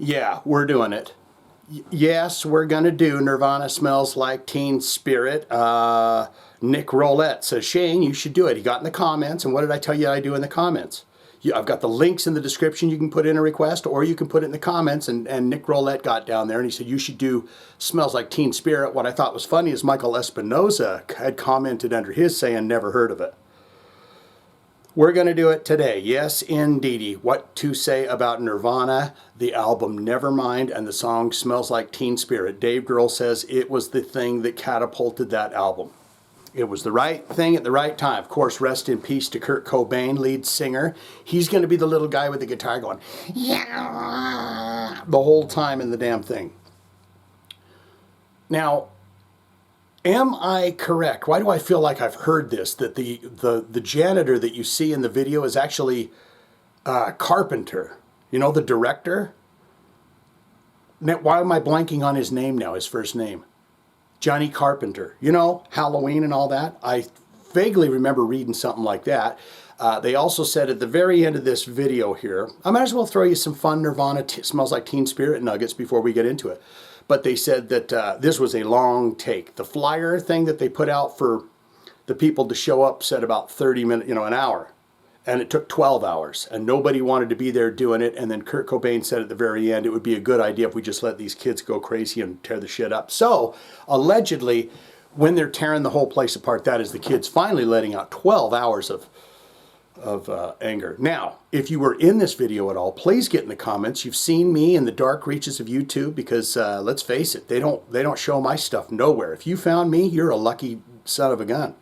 Yeah, we're doing it. Yes, we're going to do Nirvana Smells Like Teen Spirit. Nick Roulette says, Shane, you should do it. He got in the comments, and what did I tell you I do in the comments? I've got the links in the description. You can put in a request, or you can put it in the comments, and Nick Roulette got down there, and he said, you should do Smells Like Teen Spirit. What I thought was funny is Michael Espinoza had commented under his saying, never heard of it. We're going to do it today. Yes, indeedy. What to say about Nirvana, the album Nevermind, and the song Smells Like Teen Spirit. Dave Grohl says it was the thing that catapulted that album. It was the right thing at the right time. Of course, rest in peace to Kurt Cobain, lead singer. He's going to be the little guy with the guitar going, yeah, the whole time in the damn thing. Now, am I correct? Why do I feel like I've heard this? That the janitor that you see in the video is actually Carpenter. You know, the director? Now, why am I blanking on his name now, his first name? Johnny Carpenter. You know, Halloween and all that? I vaguely remember reading something like that. They also said at the very end of this video here, I might as well throw you some fun Nirvana Smells Like Teen Spirit nuggets before we get into it. But they said that this was a long take. The flyer thing that they put out for the people to show up said about 30 minutes, an hour. And it took 12 hours. And nobody wanted to be there doing it. And then Kurt Cobain said at the very end, it would be a good idea if we just let these kids go crazy and tear the shit up. So, allegedly, when they're tearing the whole place apart, that is the kids finally letting out 12 hours of anger. Now, if you were in this video at all, please get in the comments. You've seen me in the dark reaches of YouTube because let's face it, they don't show my stuff nowhere. If you found me, you're a lucky son of a gun.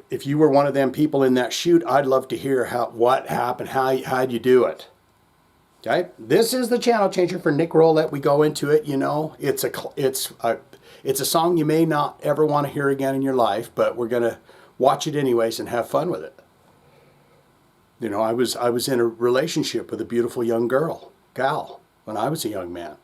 If you were one of them people in that shoot, I'd love to hear what happened, how'd you do it. Okay, this is the channel changer for Nick Roulette. We go into it. It's a song you may not ever want to hear again in your life, but we're gonna watch it anyways and have fun with it. I was in a relationship with a beautiful young gal, when I was a young man.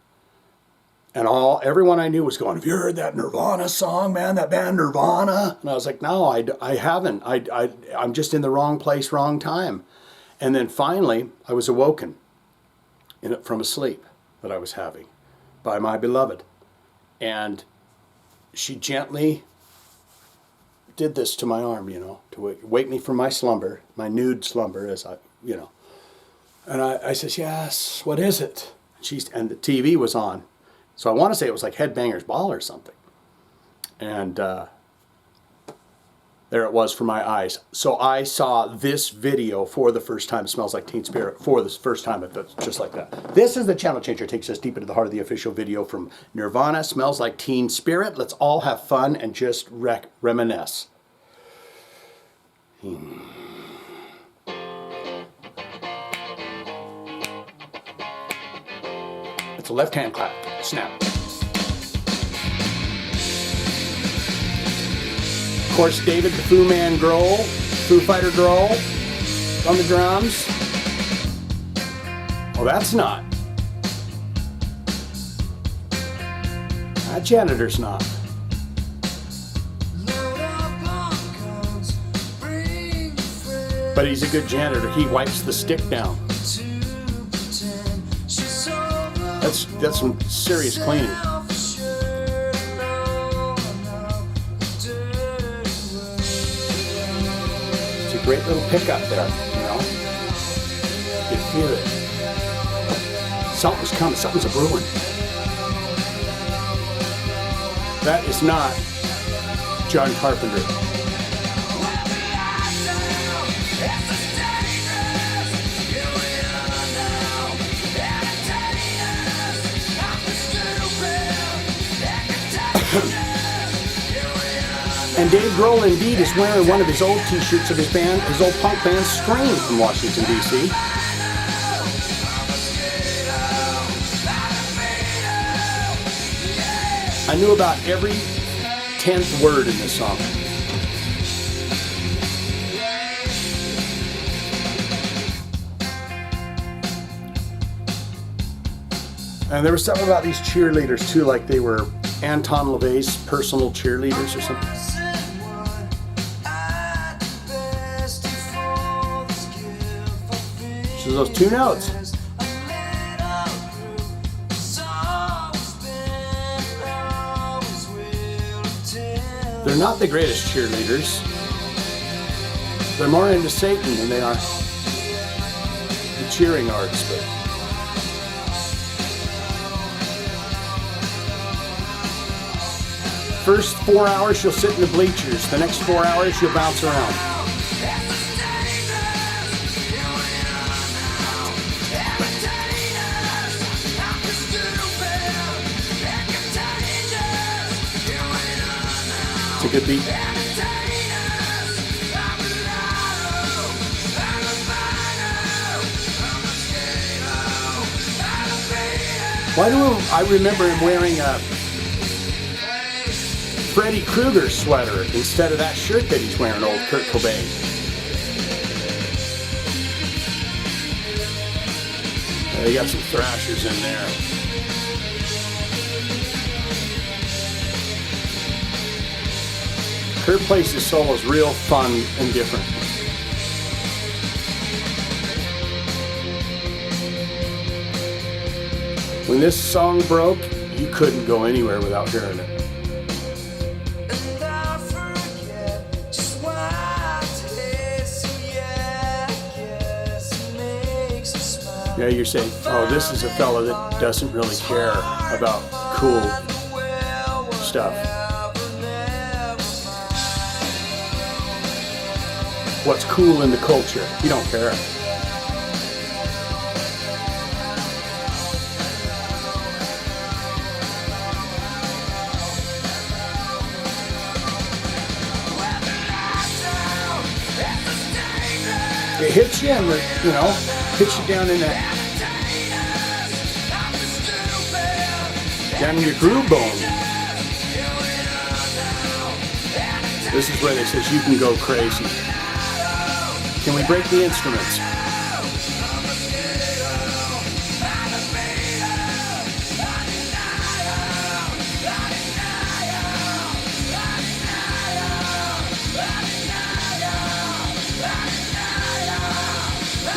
And everyone I knew was going, have you heard that Nirvana song, man, that band Nirvana? And I was like, no, I haven't. I'm just in the wrong place, wrong time. And then finally, I was awoken from a sleep that I was having by my beloved. And she gently did this to my arm, to wake me from my slumber, my slumber, And I says, yes, what is it? And the TV was on. So I want to say it was like Headbangers Ball or something. And there it was for my eyes. So I saw this video for the first time, Smells Like Teen Spirit, for the first time, just like that. This is the channel changer. It takes us deep into the heart of the official video from Nirvana, Smells Like Teen Spirit. Let's all have fun and just reminisce. It's a left-hand clap. Snap. Of course, David the Foo Man Grohl, Foo Fighter Grohl, on the drums. Oh, that's not. That janitor's not. But he's a good janitor. He wipes the stick down. That's some serious cleaning. It's a great little pickup there, You feel it. Something's coming, something's a brewing. That is not John Carpenter. And Dave Grohl indeed is wearing one of his old t-shirts of his old punk band Scream from Washington, D.C. I knew about every 10th word in this song. And there was something about these cheerleaders too, like they were Anton LaVey's personal cheerleaders or something. So those two notes. They're not the greatest cheerleaders. They're more into Satan than they are the cheering arts, but first 4 hours you'll sit in the bleachers. The next 4 hours you'll bounce around. It's a good beat. Why do I remember him wearing a Freddy Krueger sweater instead of that shirt that he's wearing, old Kurt Cobain? They got some thrashers in there. Kurt plays his solos real fun and different. When this song broke, you couldn't go anywhere without hearing it. Yeah, you're saying, oh, this is a fella that doesn't really care about cool stuff. What's cool in the culture? You don't care. It hits you in the, hits you down in that, down in your groove bone. This is where they says you can go crazy. Can we break the instruments?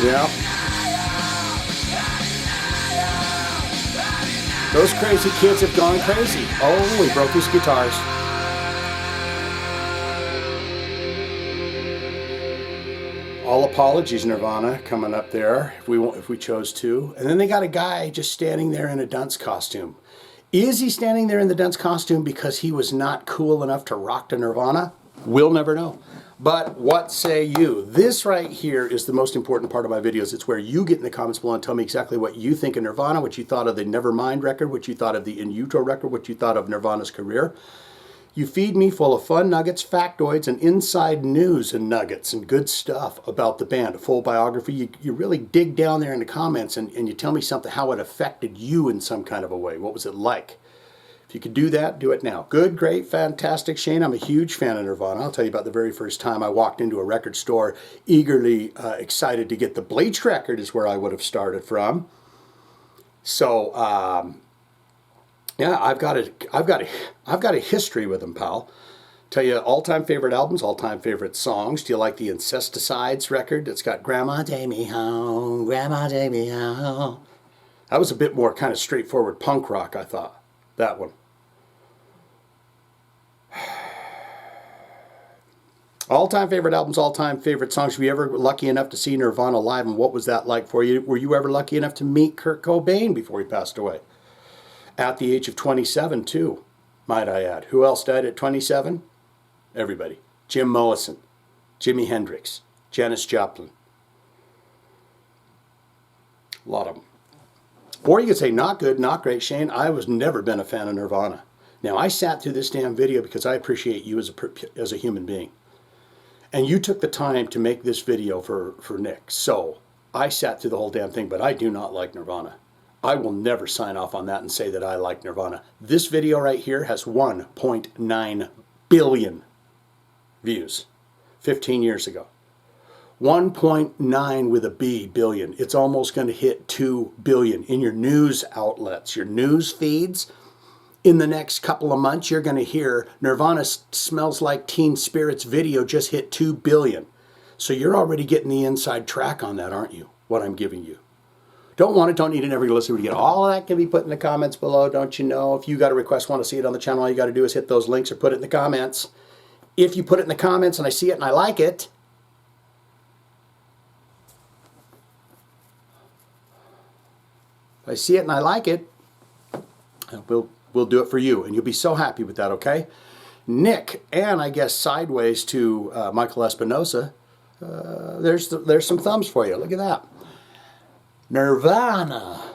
Yeah. Those crazy kids have gone crazy. Oh, he broke his guitars. All apologies, Nirvana, coming up there if we chose to. And then they got a guy just standing there in a dunce costume. Is he standing there in the dunce costume because he was not cool enough to rock to Nirvana? We'll never know. But what say you? This right here is the most important part of my videos. It's where you get in the comments below and tell me exactly what you think of Nirvana, what you thought of the Nevermind record, what you thought of the In Utero record, what you thought of Nirvana's career. You feed me full of fun nuggets, factoids, and inside news and nuggets and good stuff about the band. A full biography. You really dig down there in the comments and you tell me something, how it affected you in some kind of a way. What was it like? If you could do that, do it now. Good, great, fantastic. Shane, I'm a huge fan of Nirvana. I'll tell you about the very first time I walked into a record store, eagerly excited to get the Bleach record is where I would have started from. So, yeah, I've got a history with them, pal. Tell you all-time favorite albums, all-time favorite songs. Do you like the Incesticides record? It's got Grandma Take Me Home, Grandma Take Me Home. That was a bit more kind of straightforward punk rock, I thought. That one. All-time favorite albums, all-time favorite songs. Were you ever lucky enough to see Nirvana live, and what was that like for you? Were you ever lucky enough to meet Kurt Cobain before he passed away? At the age of 27, too, might I add. Who else died at 27? Everybody. Jim Morrison, Jimi Hendrix, Janis Joplin. A lot of them. Or you could say, not good, not great, Shane. I was never been a fan of Nirvana. Now, I sat through this damn video because I appreciate you as a human being. And you took the time to make this video for Nick. So, I sat through the whole damn thing, but I do not like Nirvana. I will never sign off on that and say that I like Nirvana. This video right here has 1.9 billion views 15 years ago. 1.9 with a B billion. It's almost going to hit 2 billion in your news outlets, your news feeds. In the next couple of months, you're going to hear Nirvana Smells Like Teen Spirits video just hit 2 billion. So you're already getting the inside track on that, aren't you? What I'm giving you. Don't want it, don't need it, never listen to it. All of that can be put in the comments below, don't you know? If you got a request, want to see it on the channel, all you got to do is hit those links or put it in the comments. If you put it in the comments and I see it and I like it, if I see it and I like it, we'll do it for you, and you'll be so happy with that, okay? Nick, and I guess sideways to Michael Espinosa, there's some thumbs for you. Look at that. Nirvana.